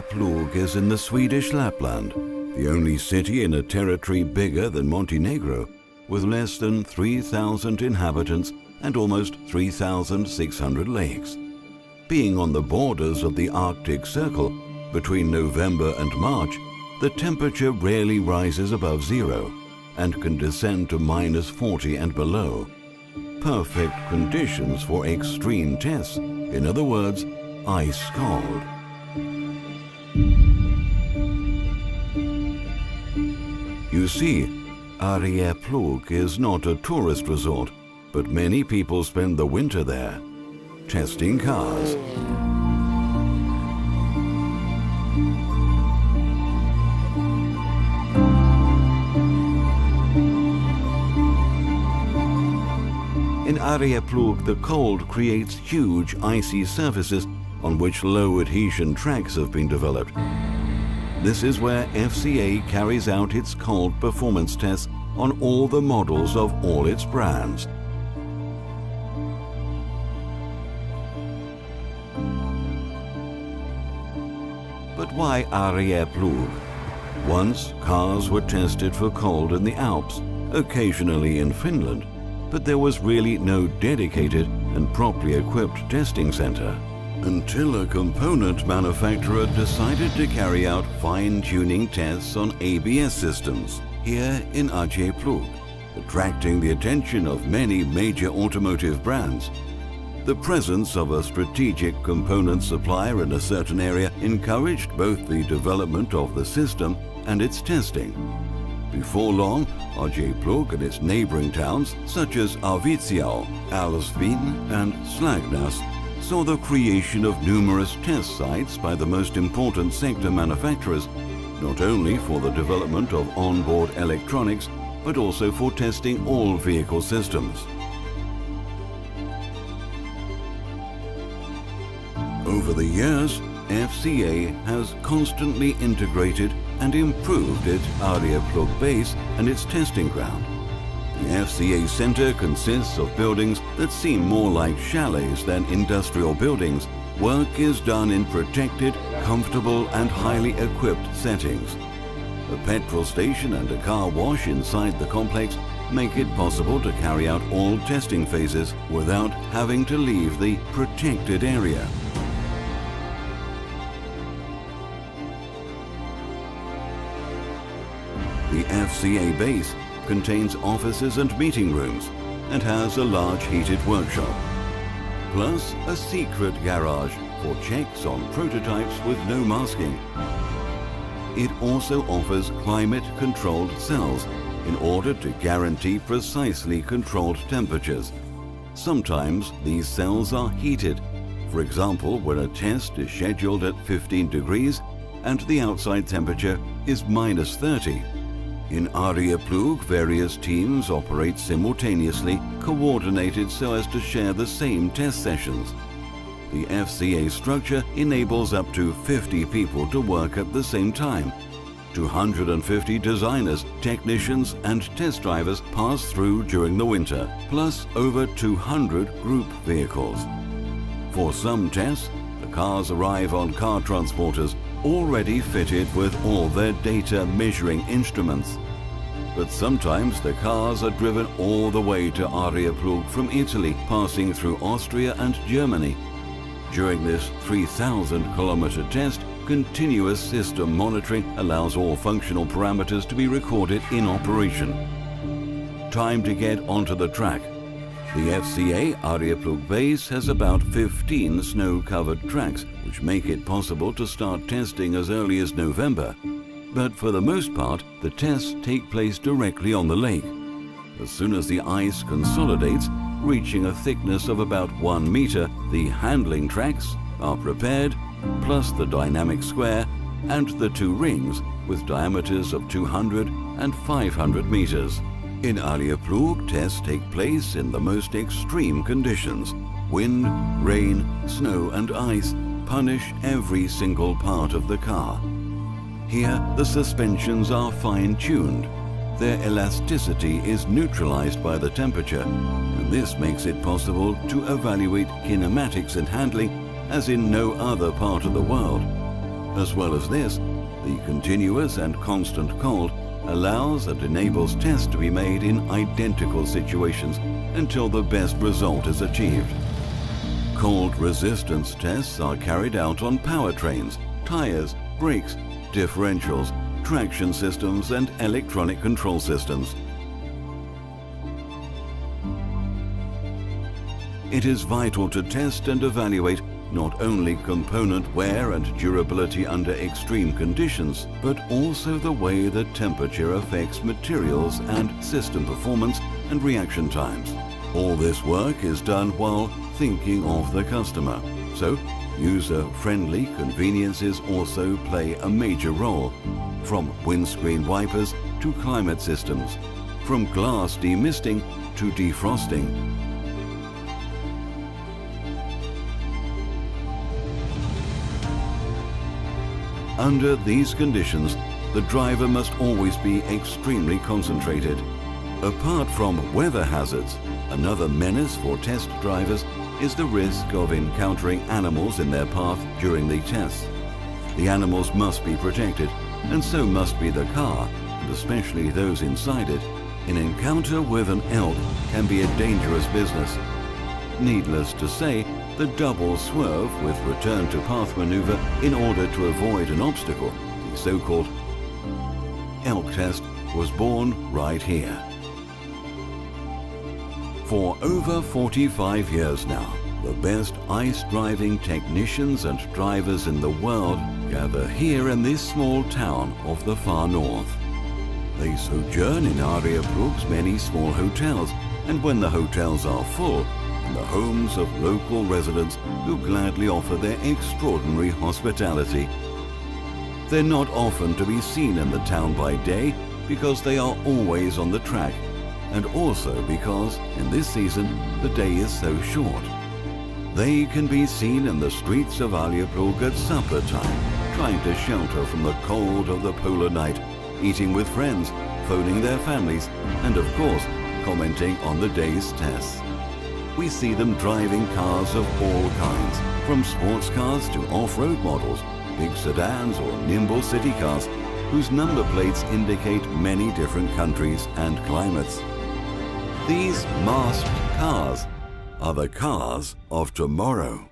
Arjeplog is in the Swedish Lapland, the only city in a territory bigger than Montenegro, with less than 3,000 inhabitants and almost 3,600 lakes. Being on the borders of the Arctic Circle, between November and March, the temperature rarely rises above zero and can descend to -40 and below. Perfect conditions for extreme tests, in other words, ice cold. You see, Arjeplog is not a tourist resort, but many people spend the winter there, testing cars. In Arjeplog, the cold creates huge icy surfaces on which low adhesion tracks have been developed. This is where FCA carries out its cold performance tests on all the models of all its brands. But why Arjeplog? Once, cars were tested for cold in the Alps, occasionally in Finland, but there was really no dedicated and properly equipped testing center until a component manufacturer decided to carry out fine-tuning tests on ABS systems here in Arjeplog, attracting the attention of many major automotive brands. The presence of a strategic component supplier in a certain area encouraged both the development of the system and its testing. Before long, Arjeplog and its neighboring towns, such as Arvidsjaur, Älvsbyn and Slagnäs, saw the creation of numerous test sites by the most important sector manufacturers, not only for the development of onboard electronics, but also for testing all vehicle systems. Over the years, FCA has constantly integrated and improved its Arjeplog base and its testing ground. The FCA Center consists of buildings that seem more like chalets than industrial buildings. Work is done in protected, comfortable and highly equipped settings. A petrol station and a car wash inside the complex make it possible to carry out all testing phases without having to leave the protected area. The FCA base contains offices and meeting rooms and has a large heated workshop, plus a secret garage for checks on prototypes with no masking. It also offers climate-controlled cells in order to guarantee precisely controlled temperatures. Sometimes these cells are heated, for example when a test is scheduled at 15 degrees and the outside temperature is -30. In Arjeplog, various teams operate simultaneously, coordinated so as to share the same test sessions. The FCA structure enables up to 50 people to work at the same time. 250 designers, technicians and test drivers pass through during the winter, plus over 200 group vehicles. For some tests, the cars arrive on car transporters already fitted with all their data measuring instruments. But sometimes the cars are driven all the way to Arjeplog from Italy, passing through Austria and Germany. During this 3,000-kilometer test, continuous system monitoring allows all functional parameters to be recorded in operation. Time to get onto the track. The FCA Arjeplog base has about 15 snow-covered tracks, which make it possible to start testing as early as November. But for the most part, the tests take place directly on the lake. As soon as the ice consolidates, reaching a thickness of about 1 meter, the handling tracks are prepared, plus the dynamic square and the 2 rings with diameters of 200 and 500 meters. In Arjeplog, tests take place in the most extreme conditions. Wind, rain, snow and ice punish every single part of the car. Here, the suspensions are fine-tuned. Their elasticity is neutralized by the temperature, and this makes it possible to evaluate kinematics and handling as in no other part of the world. As well as this, the continuous and constant cold allows and enables tests to be made in identical situations until the best result is achieved. Cold resistance tests are carried out on powertrains, tires, brakes, differentials, traction systems and electronic control systems. It is vital to test and evaluate not only component wear and durability under extreme conditions, but also the way the temperature affects materials and system performance and reaction times. All this work is done while thinking of the customer, so user-friendly conveniences also play a major role, from windscreen wipers to climate systems, from glass demisting to defrosting. Under these conditions, the driver must always be extremely concentrated. Apart from weather hazards, another menace for test drivers is the risk of encountering animals in their path during the tests. The animals must be protected, and so must be the car, and especially those inside it. An encounter with an elk can be a dangerous business. Needless to say, the double swerve with return to path maneuver in order to avoid an obstacle, the so-called elk test, was born right here. For over 45 years now, the best ice driving technicians and drivers in the world gather here in this small town of the far north. They sojourn in Arjeploeg's many small hotels, and when the hotels are full, in the homes of local residents who gladly offer their extraordinary hospitality. They're not often to be seen in the town by day because they are always on the track, and also because, in this season, the day is so short. They can be seen in the streets of Arjeploeg at supper time, trying to shelter from the cold of the polar night, eating with friends, phoning their families, and of course, commenting on the day's tests. We see them driving cars of all kinds, from sports cars to off-road models, big sedans or nimble city cars, whose number plates indicate many different countries and climates. These masked cars are the cars of tomorrow.